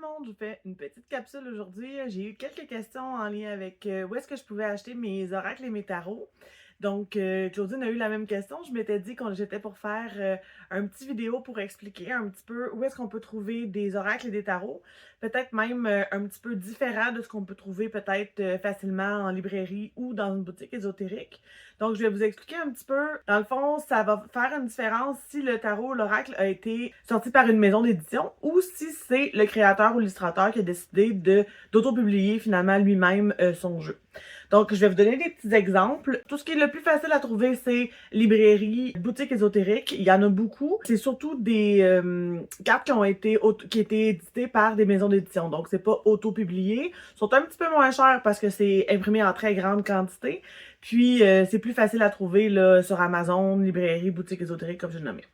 monde, je vous fais une petite capsule aujourd'hui. J'ai eu quelques questions en lien avec où est-ce que je pouvais acheter mes oracles et mes tarots. Donc, Claudine a eu la même question. Je m'étais dit que j'étais pour faire un petit vidéo pour expliquer un petit peu où est-ce qu'on peut trouver des oracles et des tarots. Peut-être même un petit peu différent de ce qu'on peut trouver peut-être facilement en librairie ou dans une boutique ésotérique. Donc, je vais vous expliquer un petit peu. Dans le fond, ça va faire une différence si le tarot, l'oracle a été sorti par une maison d'édition ou si c'est le créateur ou l'illustrateur qui a décidé d'auto-publier finalement lui-même son jeu. Donc, je vais vous donner des petits exemples. Tout ce qui est le plus facile à trouver, c'est librairie, boutique ésotérique. Il y en a beaucoup. C'est surtout des cartes qui étaient éditées par des maisons d'édition. Donc, c'est pas auto-publié. Ils sont un petit peu moins chers parce que c'est imprimé en très grande quantité. Puis, c'est plus facile à trouver là, sur Amazon, librairie, boutique ésotérique, comme je le nommais.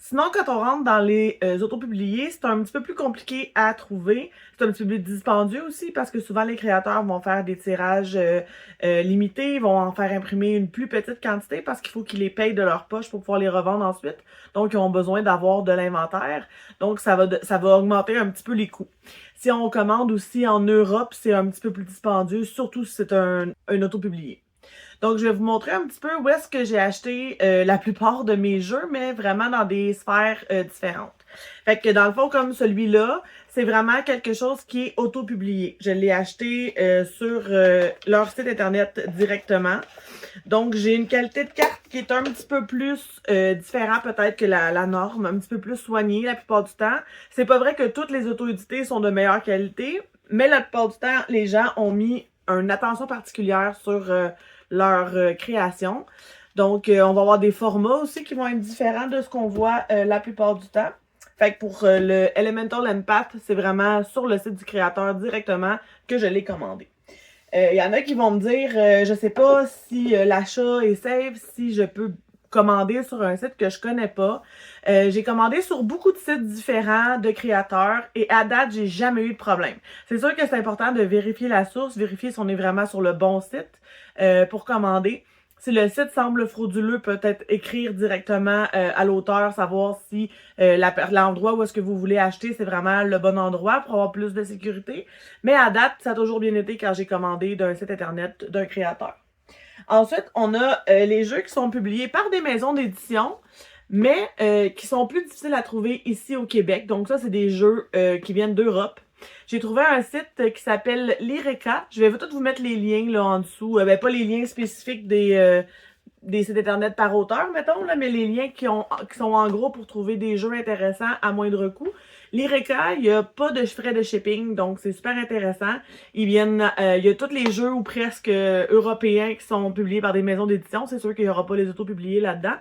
Sinon, quand on rentre dans les autopubliés, c'est un petit peu plus compliqué à trouver. C'est un petit peu plus dispendieux aussi parce que souvent les créateurs vont faire des tirages limités, ils vont en faire imprimer une plus petite quantité parce qu'il faut qu'ils les payent de leur poche pour pouvoir les revendre ensuite. Donc, ils ont besoin d'avoir de l'inventaire. Donc, ça va augmenter un petit peu les coûts. Si on commande aussi en Europe, c'est un petit peu plus dispendieux, surtout si c'est un autopublié. Donc, je vais vous montrer un petit peu où est-ce que j'ai acheté la plupart de mes jeux, mais vraiment dans des sphères différentes. Fait que dans le fond, comme celui-là, c'est vraiment quelque chose qui est auto-publié. Je l'ai acheté sur leur site internet directement. Donc, j'ai une qualité de carte qui est un petit peu plus différente peut-être que la norme, un petit peu plus soignée la plupart du temps. C'est pas vrai que toutes les auto-édités sont de meilleure qualité, mais la plupart du temps, les gens ont mis une attention particulière sur leur création. Donc, on va avoir des formats aussi qui vont être différents de ce qu'on voit la plupart du temps. Fait que pour le Elemental Empath, c'est vraiment sur le site du créateur directement que je l'ai commandé. Il y en a qui vont me dire, je sais pas si l'achat est safe, si je peux commander sur un site que je connais pas. J'ai commandé sur beaucoup de sites différents de créateurs et à date, j'ai jamais eu de problème. C'est sûr que c'est important de vérifier la source, vérifier si on est vraiment sur le bon site pour commander. Si le site semble frauduleux, peut-être écrire directement à l'auteur, savoir si l'endroit où est-ce que vous voulez acheter, c'est vraiment le bon endroit pour avoir plus de sécurité. Mais à date, ça a toujours bien été quand j'ai commandé d'un site internet d'un créateur. Ensuite, on a les jeux qui sont publiés par des maisons d'édition, mais qui sont plus difficiles à trouver ici au Québec. Donc ça, c'est des jeux qui viennent d'Europe. J'ai trouvé un site qui s'appelle Lyreca. Je vais tout vous mettre les liens là en dessous. Pas les liens spécifiques des sites internet par auteur, mettons, là, mais les liens qui sont en gros pour trouver des jeux intéressants à moindre coût. L'Ireka, il n'y a pas de frais de shipping, donc c'est super intéressant. Il y a tous les jeux ou presque européens qui sont publiés par des maisons d'édition. C'est sûr qu'il n'y aura pas les auto-publiés là-dedans.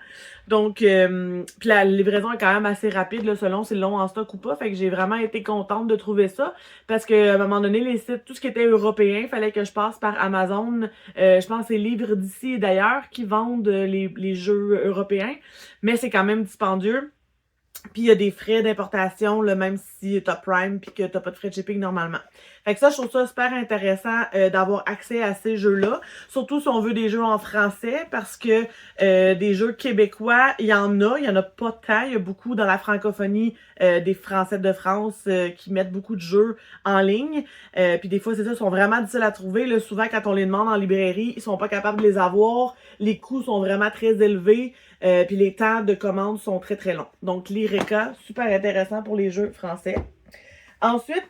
Donc, puis la livraison est quand même assez rapide, là, selon si c'est long en stock ou pas. Fait que j'ai vraiment été contente de trouver ça. Parce que à un moment donné, les sites, tout ce qui était européen, il fallait que je passe par Amazon. Je pense que c'est Livres d'ici et d'ailleurs qui vendent les jeux européens. Mais c'est quand même dispendieux. Puis il y a des frais d'importation, là, même si t'as Prime puis que t'as pas de frais de shipping normalement. Fait que ça, je trouve ça super intéressant d'avoir accès à ces jeux-là. Surtout si on veut des jeux en français, parce que des jeux québécois, il y en a pas tant. Il y a beaucoup dans la francophonie des Français de France qui mettent beaucoup de jeux en ligne. Puis des fois, c'est ça, ils sont vraiment difficiles à trouver. Là, souvent, quand on les demande en librairie, ils sont pas capables de les avoir. Les coûts sont vraiment très élevés. Puis les temps de commande sont très très longs. Donc l'Ireka, super intéressant pour les jeux français. Ensuite,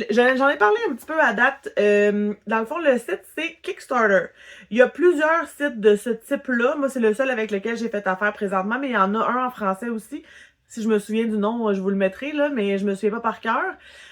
j'en ai parlé un petit peu à date. Dans le fond, le site, c'est Kickstarter. Il y a plusieurs sites de ce type-là. Moi, c'est le seul avec lequel j'ai fait affaire présentement, mais il y en a un en français aussi. Si je me souviens du nom, je vous le mettrai, là, mais je me souviens pas par cœur.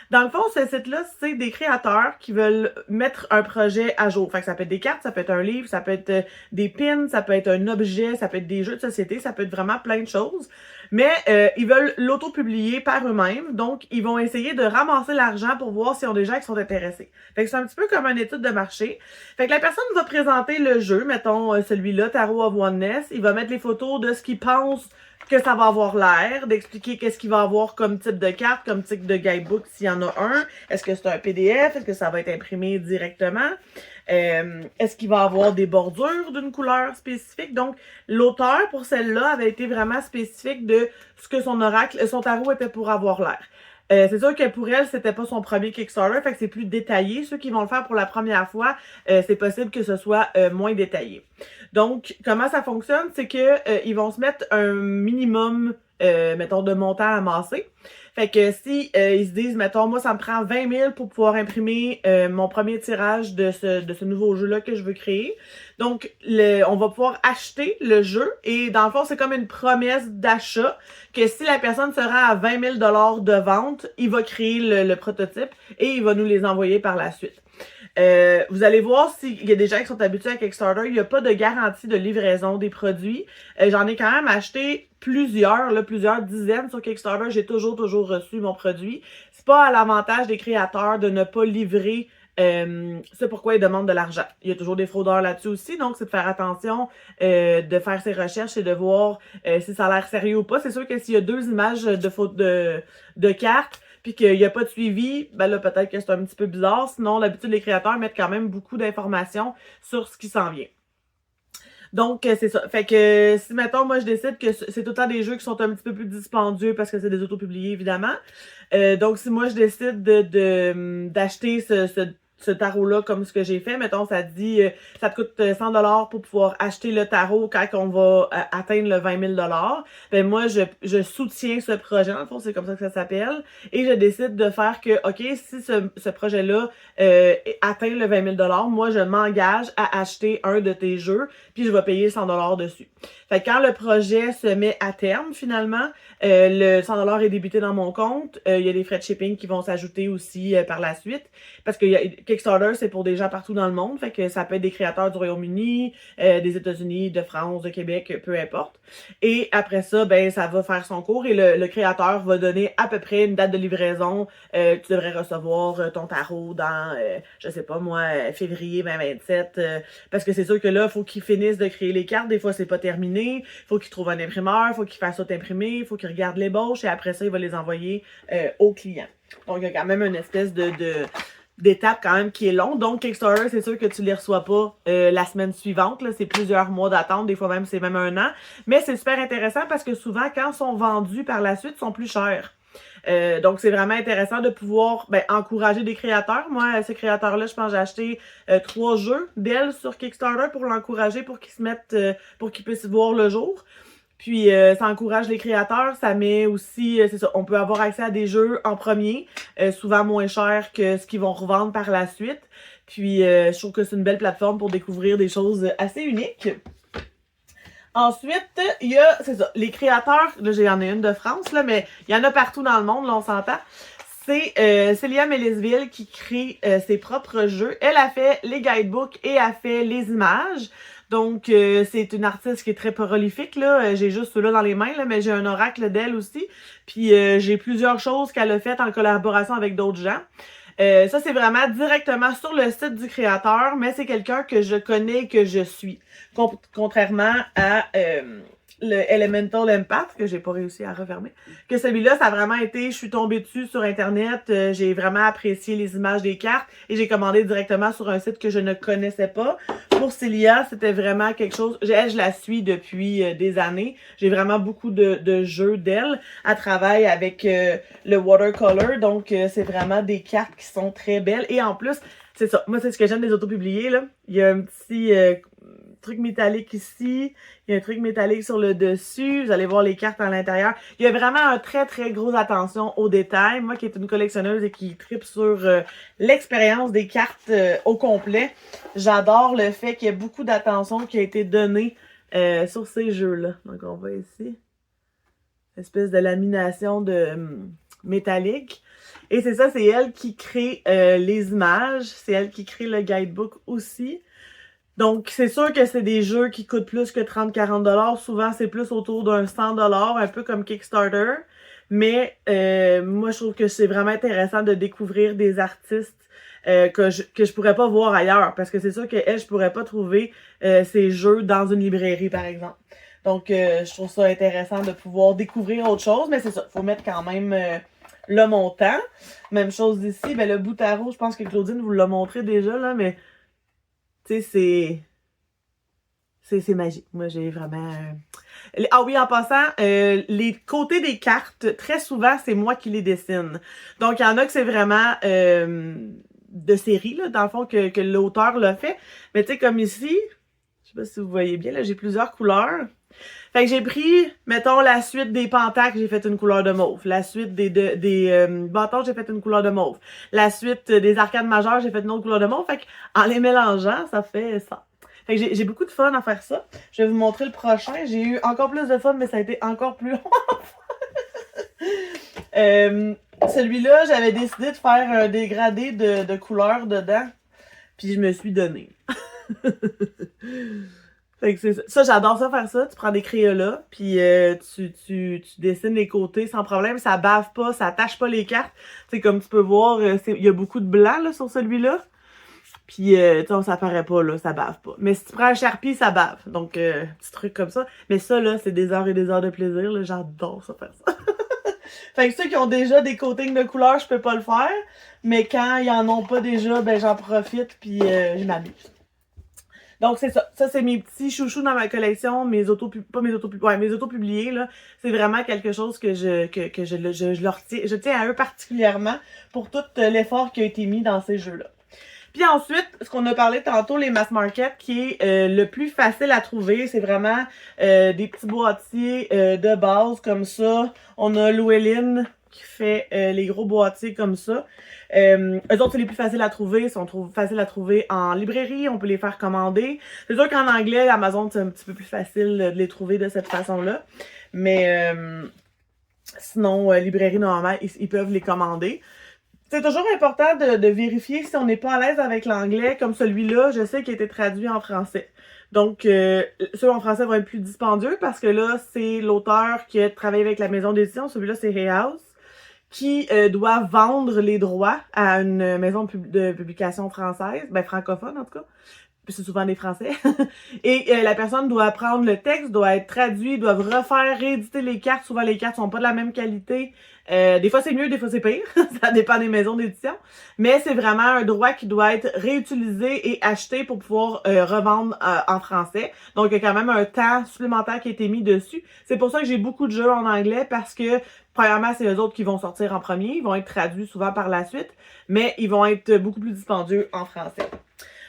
Dans le fond, ce site-là, c'est des créateurs qui veulent mettre un projet à jour. Fait que ça peut être des cartes, ça peut être un livre, ça peut être des pins, ça peut être un objet, ça peut être des jeux de société, ça peut être vraiment plein de choses. Mais ils veulent l'auto-publier par eux-mêmes, donc ils vont essayer de ramasser l'argent pour voir s'ils ont des gens qui sont intéressés. Fait que c'est un petit peu comme une étude de marché. Fait que la personne va présenter le jeu, mettons celui-là, Tarot of Oneness, il va mettre les photos de ce qu'il pense que ça va avoir l'air, d'expliquer qu'est-ce qu'il va avoir comme type de carte, comme type de guidebook s'il y en a un. Est-ce que c'est un PDF? Est-ce que ça va être imprimé directement? Est-ce qu'il va avoir des bordures d'une couleur spécifique? Donc, l'auteur, pour celle-là, avait été vraiment spécifique de ce que son oracle, son tarot était pour avoir l'air. C'est sûr que pour elle, c'était pas son premier Kickstarter, fait que c'est plus détaillé. Ceux qui vont le faire pour la première fois, c'est possible que ce soit moins détaillé. Donc, comment ça fonctionne? C'est que ils vont se mettre un minimum, mettons, de montant à amasser. Fait que si ils se disent, mettons, moi, ça me prend 20 000 pour pouvoir imprimer mon premier tirage de ce nouveau jeu-là que je veux créer. Donc, on va pouvoir acheter le jeu et dans le fond, c'est comme une promesse d'achat que si la personne se rend à 20 000 de vente, il va créer le prototype et il va nous les envoyer par la suite. Vous allez voir s'il y a des gens qui sont habitués à Kickstarter, il n'y a pas de garantie de livraison des produits. J'en ai quand même acheté plusieurs dizaines sur Kickstarter. J'ai toujours reçu mon produit. C'est pas à l'avantage des créateurs de ne pas livrer c'est pourquoi ils demandent de l'argent. Il y a toujours des fraudeurs là-dessus aussi, donc c'est de faire attention, de faire ses recherches et de voir si ça a l'air sérieux ou pas. C'est sûr que s'il y a 2 images de cartes, puis qu'il n'y a pas de suivi, ben là, peut-être que c'est un petit peu bizarre. Sinon, d'habitude, les créateurs mettent quand même beaucoup d'informations sur ce qui s'en vient. Donc, c'est ça. Fait que si, mettons, moi, je décide que c'est tout le temps des jeux qui sont un petit peu plus dispendieux parce que c'est des autopubliés, évidemment. Donc, si moi, je décide d'acheter ce tarot-là comme ce que j'ai fait, mettons, ça te dit, ça te coûte 100$ pour pouvoir acheter le tarot quand on va atteindre le 20 000$. Ben moi, je soutiens ce projet, dans le fond, c'est comme ça que ça s'appelle, et je décide de faire que, OK, si ce projet-là atteint le 20 000$, moi, je m'engage à acheter un de tes jeux, puis je vais payer 100$ dessus. Fait que quand le projet se met à terme, finalement, le 100$ est débité dans mon compte. Il y a des frais de shipping qui vont s'ajouter aussi par la suite. Parce que Kickstarter, c'est pour des gens partout dans le monde. Fait que ça peut être des créateurs du Royaume-Uni, des États-Unis, de France, de Québec, peu importe. Et après ça, ben ça va faire son cours et le créateur va donner à peu près une date de livraison. Tu devrais recevoir ton tarot dans, je sais pas moi, février 2027. Parce que c'est sûr que là, il faut qu'ils finissent de créer les cartes. Des fois, c'est pas terminé. Il faut qu'il trouve un imprimeur, il faut qu'il fasse tout imprimer, il faut qu'il regarde l'ébauche et après ça, il va les envoyer au client. Donc, il y a quand même une espèce d'étape quand même qui est long. Donc, Kickstarter, c'est sûr que tu les reçois pas la semaine suivante. C'est plusieurs mois d'attente. Des fois même, c'est même 1 an. Mais c'est super intéressant parce que souvent, quand ils sont vendus par la suite, ils sont plus chers. Donc, c'est vraiment intéressant de pouvoir encourager des créateurs. Moi, ces créateurs-là, je pense que j'ai acheté 3 jeux d'elle sur Kickstarter pour l'encourager, pour qu'ils se mettent, pour qu'ils puissent voir le jour. Puis, ça encourage les créateurs. Ça met aussi, c'est ça, on peut avoir accès à des jeux en premier, souvent moins cher que ce qu'ils vont revendre par la suite. Puis, je trouve que c'est une belle plateforme pour découvrir des choses assez uniques. Ensuite, il y a, c'est ça, les créateurs, là j'en ai une de France, là, mais il y en a partout dans le monde, là on s'entend. C'est Célia Mélisville qui crée ses propres jeux. Elle a fait les guidebooks et a fait les images. Donc, c'est une artiste qui est très prolifique, là. J'ai juste ceux-là dans les mains, là, mais j'ai un oracle d'elle aussi. Puis, j'ai plusieurs choses qu'elle a faites en collaboration avec d'autres gens. Ça, c'est vraiment directement sur le site du créateur, mais c'est quelqu'un que je connais et que je suis. Contrairement à le Elemental Empath, que j'ai pas réussi à refermer, que celui-là, ça a vraiment été, je suis tombée dessus sur Internet, j'ai vraiment apprécié les images des cartes et j'ai commandé directement sur un site que je ne connaissais pas. Pour Célia, c'était vraiment quelque chose, je la suis depuis des années, j'ai vraiment beaucoup de jeux d'elle. Elle travaille avec le watercolor, donc c'est vraiment des cartes qui sont très belles et en plus, c'est ça, moi c'est ce que j'aime des autopubliés, là. Il y a un petit truc métallique ici, il y a un truc métallique sur le dessus, vous allez voir les cartes à l'intérieur. Il y a vraiment un très très gros attention aux détails. Moi qui est une collectionneuse et qui tripe sur l'expérience des cartes au complet, j'adore le fait qu'il y ait beaucoup d'attention qui a été donnée sur ces jeux-là. Donc on voit ici, espèce de lamination de métallique. Et c'est ça, c'est elle qui crée les images, c'est elle qui crée le guidebook aussi. Donc, c'est sûr que c'est des jeux qui coûtent plus que 30-40$. Souvent, c'est plus autour d'un 100$, un peu comme Kickstarter. Mais moi, je trouve que c'est vraiment intéressant de découvrir des artistes que je pourrais pas voir ailleurs. Parce que c'est sûr qu'elle, je pourrais pas trouver ces jeux dans une librairie, par exemple. Donc, je trouve ça intéressant de pouvoir découvrir autre chose. Mais c'est ça, il faut mettre quand même le montant. Même chose ici. Ben, le bout à tarot, je pense que Claudine vous l'a montré déjà, là, mais tu sais, C'est magique. Moi, j'ai vraiment... Ah oui, en passant, les côtés des cartes, très souvent, c'est moi qui les dessine. Donc, il y en a que c'est vraiment de série, là, dans le fond, que l'auteur l'a fait. Mais tu sais, comme ici, je sais pas si vous voyez bien, là, j'ai plusieurs couleurs. Fait que j'ai pris, mettons, la suite des pentacles, j'ai fait une couleur de mauve. La suite des bâtons, j'ai fait une couleur de mauve. La suite des arcades majeures, j'ai fait une autre couleur de mauve. Fait que, en les mélangeant, ça fait ça. Fait que j'ai beaucoup de fun à faire ça. Je vais vous montrer le prochain. J'ai eu encore plus de fun, mais ça a été encore plus long. Celui-là, j'avais décidé de faire un dégradé de couleurs dedans. Puis je me suis donné. Fait que c'est ça. Ça, j'adore ça faire ça. Tu prends des Crayolas, puis tu dessines les côtés sans problème. Ça bave pas, ça tache pas les cartes. Tu sais, comme tu peux voir, il y a beaucoup de blanc là, sur celui-là. Puis, tu sais, ça paraît pas, là, ça bave pas. Mais si tu prends un Sharpie, ça bave. Donc, petit truc comme ça. Mais ça, là, c'est des heures et des heures de plaisir, là. J'adore ça faire ça. Fait que ceux qui ont déjà des coatings de couleurs, je peux pas le faire. Mais quand ils en ont pas déjà, ben j'en profite, puis je m'amuse. Donc, c'est ça. Ça, c'est mes petits chouchous dans ma collection. Mes auto-publiés, là. C'est vraiment quelque chose que je tiens à eux particulièrement pour tout l'effort qui a été mis dans ces jeux-là. Puis ensuite, ce qu'on a parlé tantôt, les mass market, qui est le plus facile à trouver, c'est vraiment des petits boîtiers de base comme ça. On a Llewellyn qui fait les gros boîtiers comme ça. Eux autres, c'est les plus faciles à trouver. Ils sont faciles à trouver en librairie. On peut les faire commander. C'est sûr qu'en anglais, Amazon, c'est un petit peu plus facile de les trouver de cette façon-là. Mais sinon, librairie, normalement, ils peuvent les commander. C'est toujours important de vérifier si on n'est pas à l'aise avec l'anglais, comme celui-là, je sais qu'il a été traduit en français. Donc, ceux en français vont être plus dispendieux parce que là, c'est l'auteur qui a travaillé avec la maison d'édition. Celui-là, c'est Hay House, qui doit vendre les droits à une maison de publication française, ben francophone en tout cas. C'est souvent des Français. Et la personne doit prendre le texte, doit être traduit, doivent refaire, rééditer les cartes. Souvent, les cartes sont pas de la même qualité. Des fois, c'est mieux, des fois, c'est pire. Ça dépend des maisons d'édition. Mais c'est vraiment un droit qui doit être réutilisé et acheté pour pouvoir revendre en français. Donc, il y a quand même un temps supplémentaire qui a été mis dessus. C'est pour ça que j'ai beaucoup de jeux en anglais parce que, premièrement, c'est eux autres qui vont sortir en premier. Ils vont être traduits souvent par la suite. Mais ils vont être beaucoup plus dispendieux en français.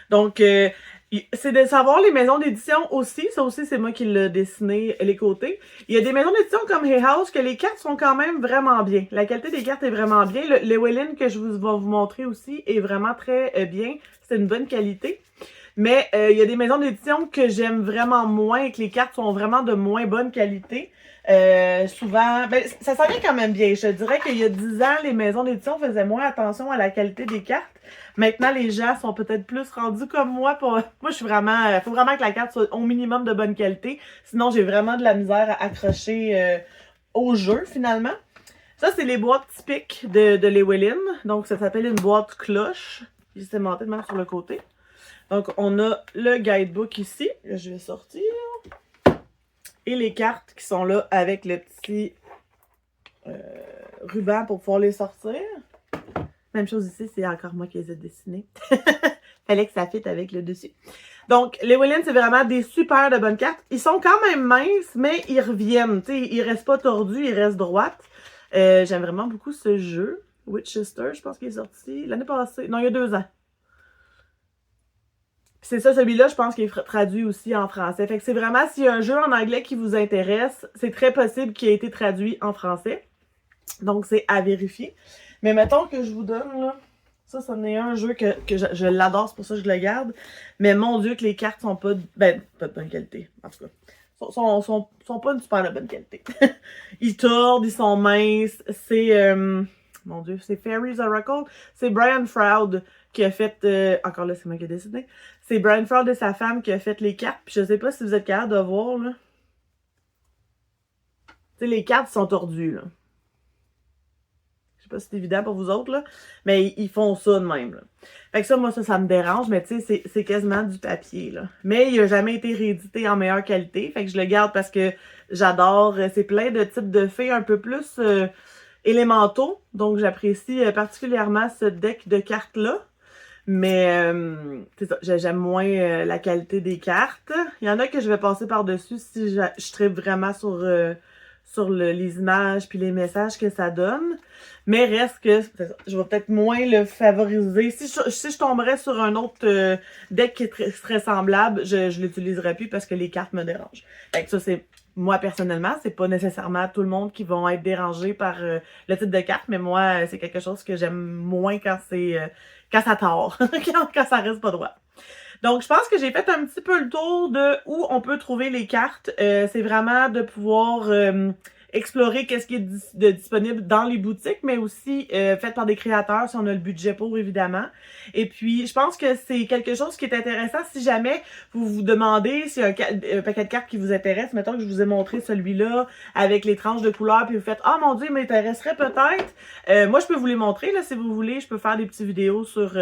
Donc, c'est de savoir les maisons d'édition aussi. Ça aussi, c'est moi qui l'ai dessiné, les côtés. Il y a des maisons d'édition comme Hay House que les cartes sont quand même vraiment bien. La qualité des cartes est vraiment bien. Le Llewellyn que je vais vous montrer aussi est vraiment très bien. C'est une bonne qualité. Mais il y a des maisons d'édition que j'aime vraiment moins et que les cartes sont vraiment de moins bonne qualité. Souvent, ben, ça s'en vient quand même bien. Je dirais qu'il y a 10 ans, les maisons d'édition faisaient moins attention à la qualité des cartes. Maintenant, les gens sont peut-être plus rendus comme moi. Moi, je suis vraiment... faut vraiment que la carte soit au minimum de bonne qualité. Sinon, j'ai vraiment de la misère à accrocher au jeu, finalement. Ça, c'est les boîtes typiques de Llewellyn. Donc, ça s'appelle une boîte cloche. J'ai sémenté de même sur le côté. Donc, on a le guidebook ici. Là, je vais sortir. Et les cartes qui sont là avec le petit ruban pour pouvoir les sortir. Même chose ici, c'est encore moi qui les ai dessinées. Fallait que ça fitte avec le dessus. Donc, les Llewellyn, c'est vraiment des super de bonnes cartes. Ils sont quand même minces, mais ils reviennent. Tu sais, ils restent pas tordus, ils restent droites. J'aime vraiment beaucoup ce jeu. Winchester, je pense qu'il est sorti l'année passée. Non, il y a 2 ans. C'est ça, celui-là, je pense qu'il est traduit aussi en français. Fait que c'est vraiment, s'il y a un jeu en anglais qui vous intéresse, c'est très possible qu'il ait été traduit en français. Donc, c'est à vérifier. Mais mettons que je vous donne, là, ça en est un jeu que je l'adore, c'est pour ça que je le garde. Mais mon Dieu, que les cartes sont pas de bonne qualité, en tout cas. Sont pas une super bonne qualité. Ils tordent, ils sont minces. C'est, mon Dieu, c'est Fairy's Oracle. C'est Brian Froud qui a fait, encore là, c'est moi qui ai dessiné. C'est Brian Froud et sa femme qui a fait les cartes. Puis je sais pas si vous êtes capable de voir, là. Tu sais, les cartes sont tordues, là. Je sais pas si c'est évident pour vous autres, là. Mais ils font ça de même, là. Fait que ça, moi, ça me dérange. Mais tu sais, c'est quasiment du papier, là. Mais il a jamais été réédité en meilleure qualité. Fait que je le garde parce que j'adore. C'est plein de types de fées un peu plus élémentaux. Donc, j'apprécie particulièrement ce deck de cartes-là. Mais c'est ça, j'aime moins la qualité des cartes. Il y en a que je vais passer par-dessus si je tripe vraiment sur les images puis les messages que ça donne. Mais reste que je vais peut-être moins le favoriser. Si je tomberais sur un autre deck qui serait semblable, je l'utiliserais plus parce que les cartes me dérangent. Fait que ça, c'est moi personnellement, c'est pas nécessairement tout le monde qui vont être dérangés par le type de carte, mais moi, c'est quelque chose que j'aime moins quand ça tord, quand ça reste pas droit. Donc, je pense que j'ai fait un petit peu le tour de où on peut trouver les cartes. C'est vraiment de pouvoir explorer qu'est-ce qui est disponible dans les boutiques, mais aussi fait par des créateurs si on a le budget pour, évidemment. Et puis, je pense que c'est quelque chose qui est intéressant si jamais vous vous demandez s'il y a un paquet de cartes qui vous intéresse. Mettons que je vous ai montré celui-là avec les tranches de couleurs, puis vous faites « Ah, mon Dieu, il m'intéresserait peut-être. » Moi, je peux vous les montrer, là, si vous voulez. Je peux faire des petites vidéos sur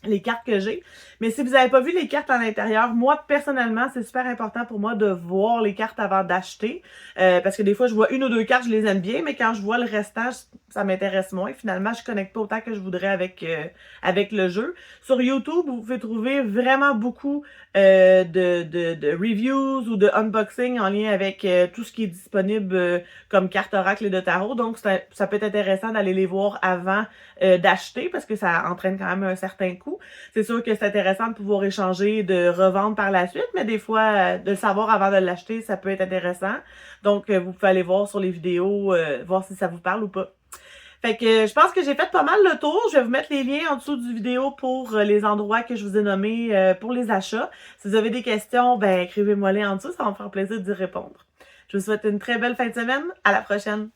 les cartes que j'ai. Mais si vous n'avez pas vu les cartes à l'intérieur, moi, personnellement, c'est super important pour moi de voir les cartes avant d'acheter. Parce que des fois, je vois une ou deux cartes, je les aime bien, mais quand je vois le restant, ça m'intéresse moins. Finalement, je connecte pas autant que je voudrais avec le jeu. Sur YouTube, vous pouvez trouver vraiment beaucoup de reviews ou de unboxing en lien avec tout ce qui est disponible comme carte oracle et de tarot. Donc, ça peut être intéressant d'aller les voir avant d'acheter parce que ça entraîne quand même un certain coût. C'est sûr que c'est intéressant de pouvoir échanger, de revendre par la suite, mais des fois, de le savoir avant de l'acheter, ça peut être intéressant. Donc, vous pouvez aller voir sur les vidéos, voir si ça vous parle ou pas. Fait que je pense que j'ai fait pas mal le tour. Je vais vous mettre les liens en dessous du vidéo pour les endroits que je vous ai nommés pour les achats. Si vous avez des questions, ben écrivez-moi les en dessous, ça va me faire plaisir d'y répondre. Je vous souhaite une très belle fin de semaine. À la prochaine!